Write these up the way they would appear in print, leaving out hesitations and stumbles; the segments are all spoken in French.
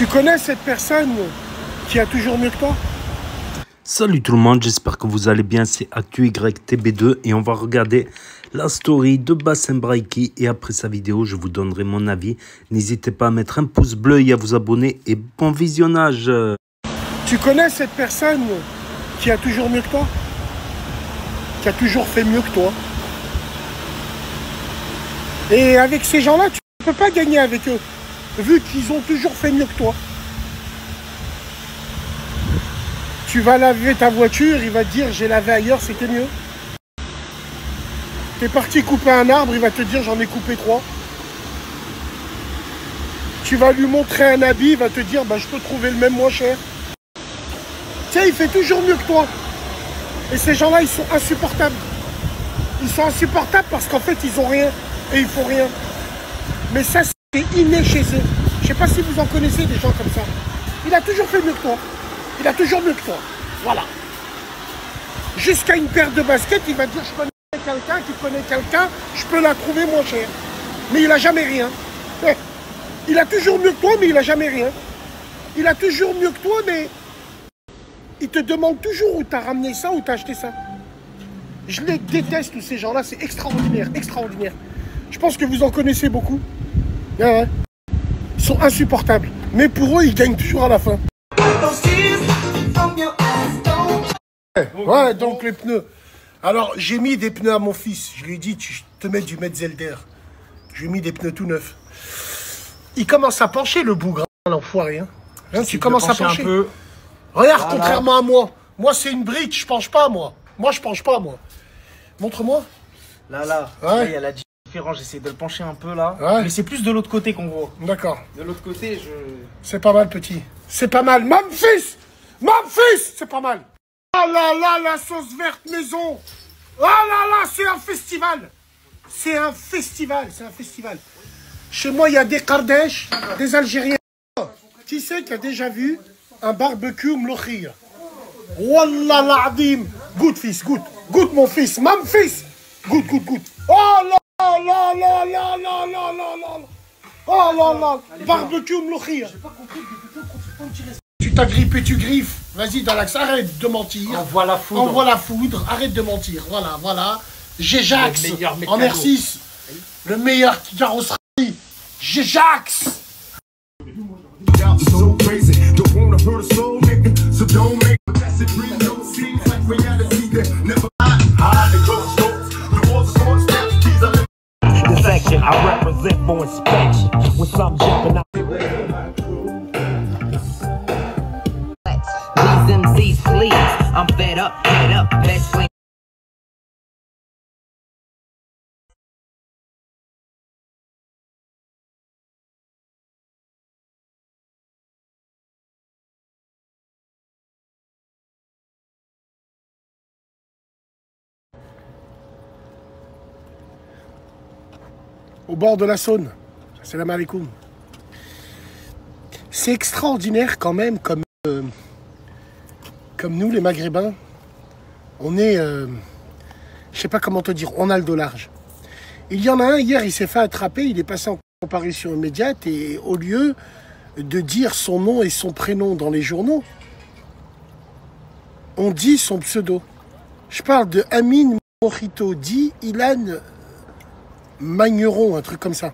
Tu connais cette personne qui a toujours mieux que toi? Salut tout le monde, j'espère que vous allez bien, c'est ActuYTB2 et on va regarder la story de Bassem Braiki et après sa vidéo je vous donnerai mon avis. N'hésitez pas à mettre un pouce bleu et à vous abonner et bon visionnage. Tu connais cette personne qui a toujours mieux que toi? Qui a toujours fait mieux que toi? Et avec ces gens-là, tu ne peux pas gagner avec eux, vu qu'ils ont toujours fait mieux que toi. Tu vas laver ta voiture, il va te dire j'ai lavé ailleurs, c'était mieux. T'es parti couper un arbre, il va te dire j'en ai coupé 3. Tu vas lui montrer un habit, il va te dire bah, je peux trouver le même moins cher. Tu sais, il fait toujours mieux que toi. Et ces gens-là, ils sont insupportables. Ils sont insupportables parce qu'en fait, ils ont rien et ils font rien. Mais ça, c'est inné chez eux. Je sais pas si vous en connaissez des gens comme ça. Il a toujours fait mieux que toi. Il a toujours mieux que toi. Voilà. Jusqu'à une paire de baskets, il va dire je connais quelqu'un qui connaît quelqu'un, je peux la trouver moins cher. Mais il a jamais rien. Il a toujours mieux que toi, mais il a jamais rien. Il a toujours mieux que toi, mais il te demande toujours où tu as ramené ça, où tu as acheté ça. Je les déteste, tous ces gens-là, c'est extraordinaire, extraordinaire. Je pense que vous en connaissez beaucoup. Ouais. Ils sont insupportables. Mais pour eux, ils gagnent toujours à la fin. Ouais, donc les pneus. Alors, j'ai mis des pneus à mon fils. Je lui ai dit, tu te mets du Metzelder. Je lui ai mis des pneus tout neufs. Il commence à pencher, le bougre, l'enfoiré. Hein, tu commences à pencher. Un peu. Regarde, voilà. Contrairement à moi. Moi, c'est une brique, je penche pas, moi. Moi, je penche pas, moi. Montre-moi. Là, ouais. Il y a la différence. J'essaie de le pencher un peu, là. Ouais. Mais c'est plus de l'autre côté qu'on voit. D'accord. De l'autre côté, c'est pas mal, petit. C'est pas mal. Memphis! Memphis! C'est pas mal. Ah là là, la sauce verte maison. Ah là là, c'est un festival. C'est un festival, c'est un festival. Chez moi, il y a des Kardèches, des Algériens. Qui c'est qui a déjà vu un barbecue mlokhir? Wallah l'azim. Goûte, fils, goûte. Goûte, mon fils. Memphis. Goûte, goûte, goûte. Oh là là là là là là là là. Oh là là. Barbecue mlokhir. J'ai pas compris tu t'agrippes et tu griffes. Vas-y, dans l'axe, arrête de mentir. Envoie la foudre. Envoie la foudre, arrête de mentir. Voilà, voilà. Géjax en R6. Le meilleur carrosserie. Géjax. MCs, please. I'm fed up, best friend. Au bord de la Saône. Salam alaikum. C'est extraordinaire quand même comme nous, les Maghrébins, on est, je sais pas comment te dire, on a le dos large. Il y en a un, hier, il s'est fait attraper, il est passé en comparution immédiate et au lieu de dire son nom et son prénom dans les journaux, on dit son pseudo. Je parle de Amine Mojito, dit Ilan Magneron, un truc comme ça.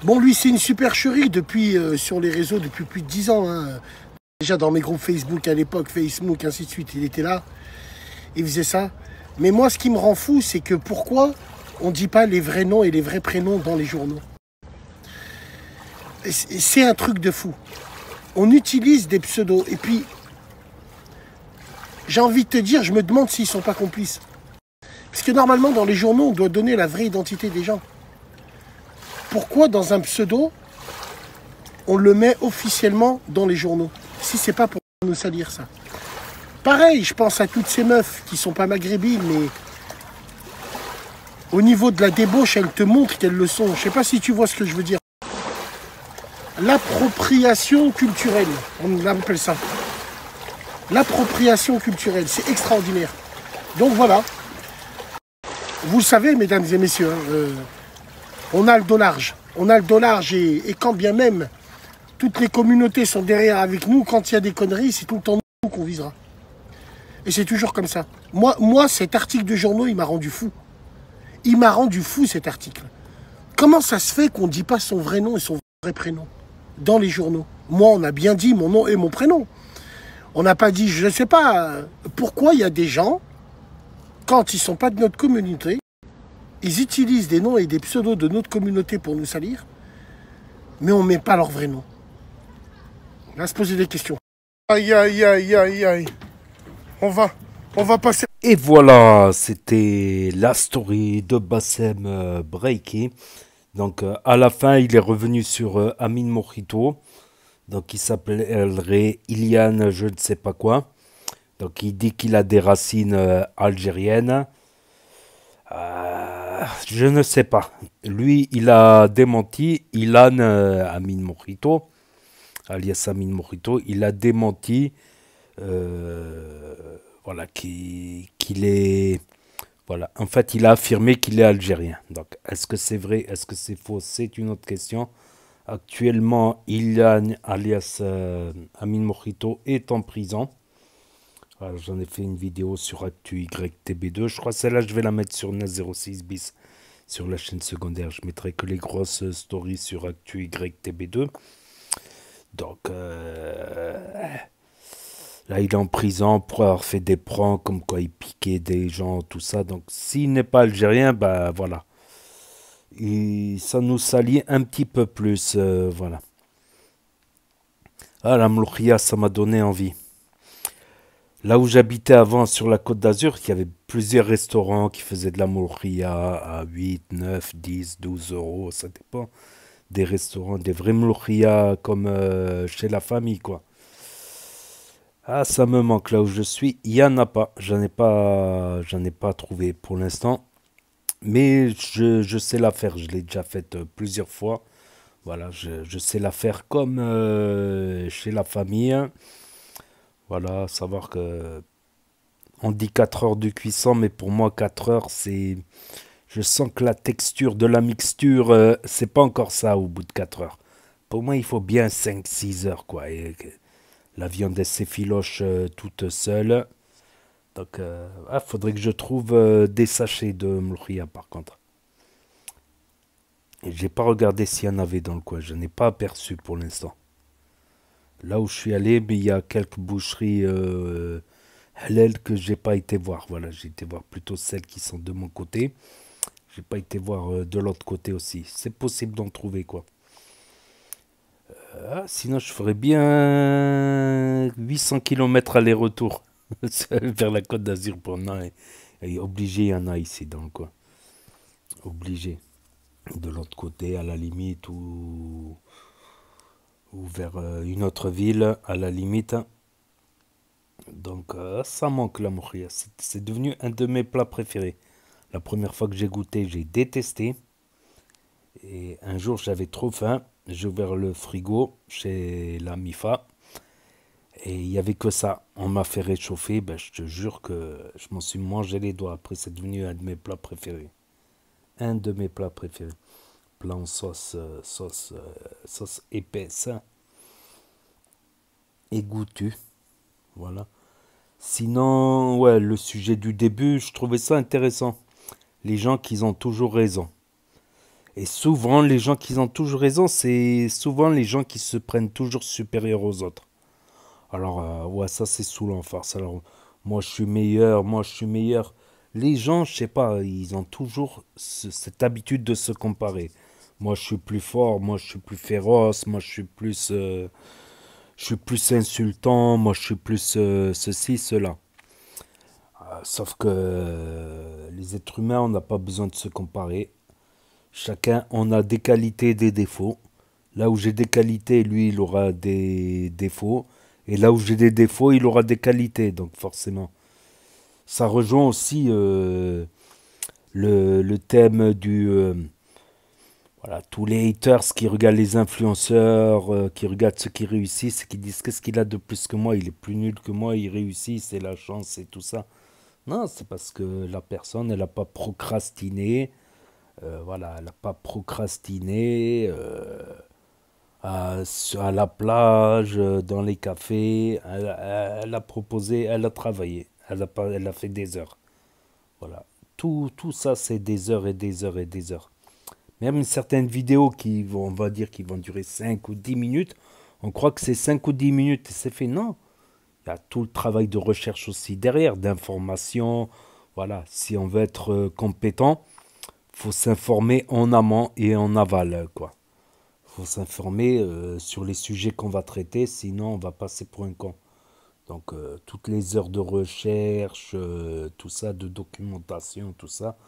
Bon, lui, c'est une supercherie depuis, sur les réseaux depuis plus de 10 ans, hein. Déjà dans mes groupes Facebook à l'époque, Facebook, ainsi de suite, il était là, il faisait ça. Mais moi, ce qui me rend fou, c'est que pourquoi on ne dit pas les vrais noms et les vrais prénoms dans les journaux? C'est un truc de fou. On utilise des pseudos. Et puis, j'ai envie de te dire, je me demande s'ils ne sont pas complices. Parce que normalement, dans les journaux, on doit donner la vraie identité des gens. Pourquoi dans un pseudo, on le met officiellement dans les journaux? Si c'est pas pour nous salir, ça. Pareil, je pense à toutes ces meufs qui sont pas maghrébines, mais au niveau de la débauche, elles te montrent qu'elles le sont. Je sais pas si tu vois ce que je veux dire. L'appropriation culturelle, on appelle ça. L'appropriation culturelle, c'est extraordinaire. Donc voilà. Vous le savez, mesdames et messieurs, on a le dos large. On a le dos large et quand bien même Toutes les communautés sont derrière avec nous. Quand il y a des conneries, c'est tout le temps nous qu'on visera. Et c'est toujours comme ça. Moi, cet article de journaux, il m'a rendu fou. Il m'a rendu fou, cet article. Comment ça se fait qu'on ne dit pas son vrai nom et son vrai prénom dans les journaux? Moi, on a bien dit mon nom et mon prénom. On n'a pas dit, je ne sais pas, pourquoi il y a des gens, quand ils ne sont pas de notre communauté, ils utilisent des noms et des pseudos de notre communauté pour nous salir, mais on ne met pas leur vrai nom. On va se poser des questions. Aïe, aïe, aïe, aïe, aïe. On va passer. Et voilà, c'était la story de Bassem Breaky. Donc à la fin, il est revenu sur Amin Mojito. Donc il s'appellerait Iliane je ne sais pas quoi. Donc il dit qu'il a des racines algériennes. Je ne sais pas. Lui, il a démenti. Ilan Amin Mojito, alias Amin Mojito, il a démenti voilà, qu'il est... Voilà. En fait, il a affirmé qu'il est algérien. Donc, est-ce que c'est vrai, est-ce que c'est faux? C'est une autre question. Actuellement, Ilan, alias Amin Mojito, est en prison. J'en ai fait une vidéo sur Actu YTB2. Je crois que celle-là, je vais la mettre sur NAS06 bis sur la chaîne secondaire. Je mettrai que les grosses stories sur Actu YTB2. Donc, là, il est en prison pour avoir fait des pranks, comme quoi il piquait des gens, tout ça. Donc, s'il n'est pas algérien, bah voilà. Et ça nous salit un petit peu plus, voilà. Ah, la mloukhia, ça m'a donné envie. Là où j'habitais avant, sur la Côte d'Azur, il y avait plusieurs restaurants qui faisaient de la mloukhia à 8, 9, 10, 12 euros, ça dépend. Des restaurants, des vrais mloukhia comme chez la famille, quoi. Ah, ça me manque là où je suis. Il n'y en a pas. J'en ai pas trouvé pour l'instant. Mais je sais la faire. Je l'ai déjà faite plusieurs fois. Voilà, je sais la faire comme chez la famille. Voilà, savoir que on dit 4 heures de cuisson, mais pour moi 4 heures, c'est... Je sens que la texture de la mixture, c'est pas encore ça au bout de 4 heures. Pour moi, il faut bien 5-6 heures, quoi. Et la viande, elle s'effiloche toute seule. Donc, faudrait que je trouve des sachets de mloukhia, par contre. Et j'ai pas regardé s'il y en avait dans le coin. Je n'ai pas aperçu pour l'instant. Là où je suis allé, mais il y a quelques boucheries halal que j'ai pas été voir. Voilà, j'ai été voir plutôt celles qui sont de mon côté. J'ai pas été voir de l'autre côté aussi. C'est possible d'en trouver, quoi. Sinon, je ferais bien 800 km aller-retour vers la Côte d'Azur pour non, et obligé, il y en a ici dans le coin. Obligé. De l'autre côté, à la limite, ou vers une autre ville, à la limite. Donc, ça manque la moukhia. C'est devenu un de mes plats préférés. La première fois que j'ai goûté, j'ai détesté. Et un jour, j'avais trop faim. J'ai ouvert le frigo chez la Mifa. Et il n'y avait que ça. On m'a fait réchauffer. Ben, je te jure que je m'en suis mangé les doigts. Après, c'est devenu un de mes plats préférés. Un de mes plats préférés. Plat en sauce épaisse. Et goûtu. Voilà. Sinon, ouais, le sujet du début, je trouvais ça intéressant. Les gens qui ont toujours raison. Et souvent, les gens qui ont toujours raison, c'est souvent les gens qui se prennent toujours supérieurs aux autres. Alors, ouais, ça c'est saoulant, farce. Alors, moi je suis meilleur, moi je suis meilleur. Les gens, je sais pas, ils ont toujours cette habitude de se comparer. Moi je suis plus fort, moi je suis plus féroce, moi je suis plus insultant, moi je suis plus ceci, cela. Sauf que les êtres humains, on n'a pas besoin de se comparer. Chacun, on a des qualités, des défauts. Là où j'ai des qualités, lui, il aura des défauts. Et là où j'ai des défauts, il aura des qualités. Donc forcément, ça rejoint aussi le thème du... voilà, tous les haters qui regardent les influenceurs, qui regardent ceux qui réussissent, qui disent qu'est-ce qu'il a de plus que moi, il est plus nul que moi, il réussit, c'est la chance et tout ça. Non, c'est parce que la personne, elle n'a pas procrastiné. Voilà, elle n'a pas procrastiné. à la plage, dans les cafés. Elle a proposé, elle a travaillé. Elle a fait des heures. Voilà. Tout ça, c'est des heures et des heures et des heures. Même certaines vidéos qui vont, on va dire, qui vont durer 5 ou 10 minutes, on croit que c'est 5 ou 10 minutes et c'est fait. Non, il y a tout le travail de recherche aussi derrière, d'information. Voilà, si on veut être compétent, faut s'informer en amont et en aval, quoi. Faut s'informer sur les sujets qu'on va traiter, sinon on va passer pour un con. Donc toutes les heures de recherche, tout ça, de documentation, tout ça,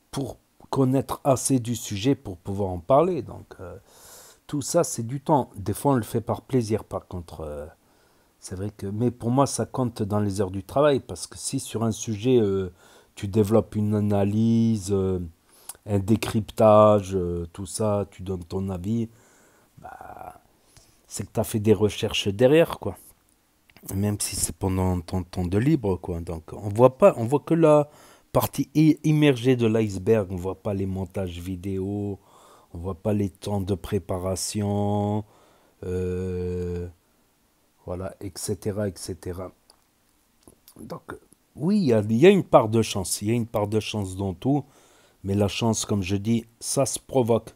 pour connaître assez du sujet pour pouvoir en parler. Donc tout ça, c'est du temps. Des fois, on le fait par plaisir, par contre. C'est vrai que... Mais pour moi, ça compte dans les heures du travail, parce que si sur un sujet, tu développes une analyse, un décryptage, tout ça, tu donnes ton avis, bah, c'est que tu as fait des recherches derrière, quoi. Même si c'est pendant ton temps de libre, quoi. Donc, on voit que la partie immergée de l'iceberg. On voit pas les montages vidéo, on voit pas les temps de préparation, voilà, etc., etc. Donc, oui, il y a une part de chance. Il y a une part de chance dans tout. Mais la chance, comme je dis, ça se provoque.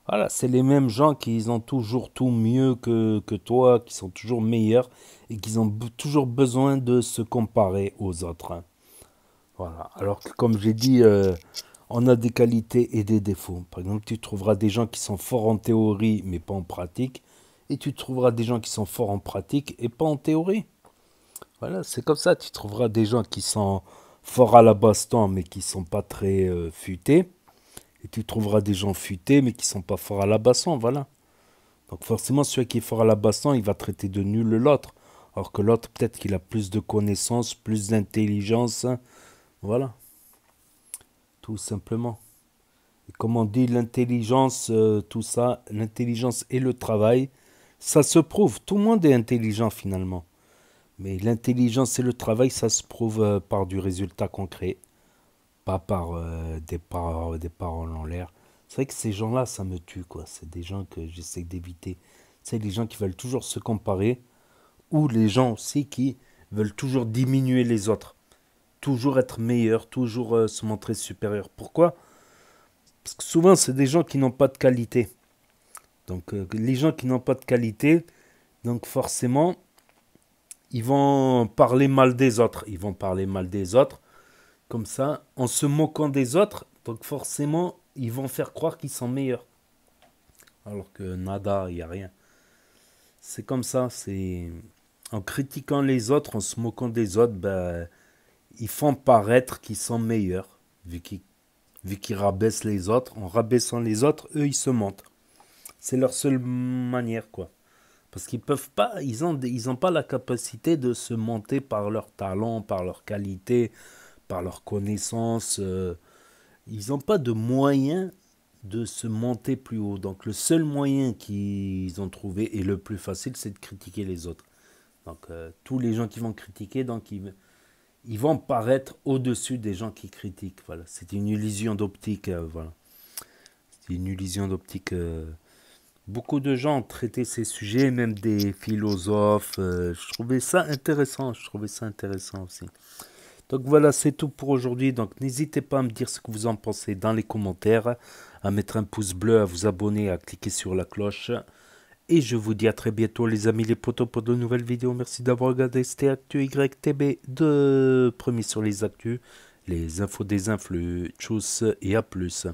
Voilà, c'est les mêmes gens qui ont toujours tout mieux que toi, qui sont toujours meilleurs et qui ont toujours besoin de se comparer aux autres, hein. Voilà. Alors que, comme j'ai dit, on a des qualités et des défauts. Par exemple, tu trouveras des gens qui sont forts en théorie, mais pas en pratique. Et tu trouveras des gens qui sont forts en pratique et pas en théorie. Voilà, c'est comme ça. Tu trouveras des gens qui sont forts à la baston, mais qui sont pas très futés. Et tu trouveras des gens futés, mais qui sont pas forts à la baston, voilà. Donc forcément, celui qui est fort à la baston, il va traiter de nul l'autre. Alors que l'autre, peut-être qu'il a plus de connaissances, plus d'intelligence. Voilà, tout simplement. Et comme on dit, l'intelligence, tout ça, l'intelligence et le travail, ça se prouve. Tout le monde est intelligent finalement. Mais l'intelligence et le travail, ça se prouve par du résultat concret. Pas par des paroles en l'air. C'est vrai que ces gens-là, ça me tue, quoi. C'est des gens que j'essaie d'éviter. C'est les gens qui veulent toujours se comparer, ou les gens aussi qui veulent toujours diminuer les autres. Toujours être meilleur, toujours se montrer supérieur. Pourquoi? Parce que souvent, c'est des gens qui n'ont pas de qualité. Donc, les gens qui n'ont pas de qualité, donc forcément, ils vont parler mal des autres. Ils vont parler mal des autres. Comme ça, en se moquant des autres, donc forcément, ils vont faire croire qu'ils sont meilleurs. Alors que nada, il n'y a rien. C'est comme ça, c'est... En critiquant les autres, en se moquant des autres, ben, ils font paraître qu'ils sont meilleurs, vu qu'ils rabaissent les autres. En rabaissant les autres, eux, ils se montent. C'est leur seule manière, quoi. Parce qu'ils peuvent pas, ils ont pas la capacité de se monter par leur talent, par leur qualité, par leurs connaissances. Ils n'ont pas de moyen de se monter plus haut. Donc le seul moyen qu'ils ont trouvé, et le plus facile, c'est de critiquer les autres. Donc tous les gens qui vont critiquer, donc ils vont paraître au-dessus des gens qui critiquent. Voilà. C'est une illusion d'optique. Voilà. C'est une illusion d'optique. Beaucoup de gens ont traité ces sujets, même des philosophes. Je trouvais ça intéressant. Je trouvais ça intéressant aussi. Donc voilà, c'est tout pour aujourd'hui. Donc n'hésitez pas à me dire ce que vous en pensez dans les commentaires, à mettre un pouce bleu, à vous abonner, à cliquer sur la cloche. Et je vous dis à très bientôt les amis, les potos, pour de nouvelles vidéos. Merci d'avoir regardé, c'était Actu YTB, de premier sur les actus, les infos des influx. Tchuss et à plus.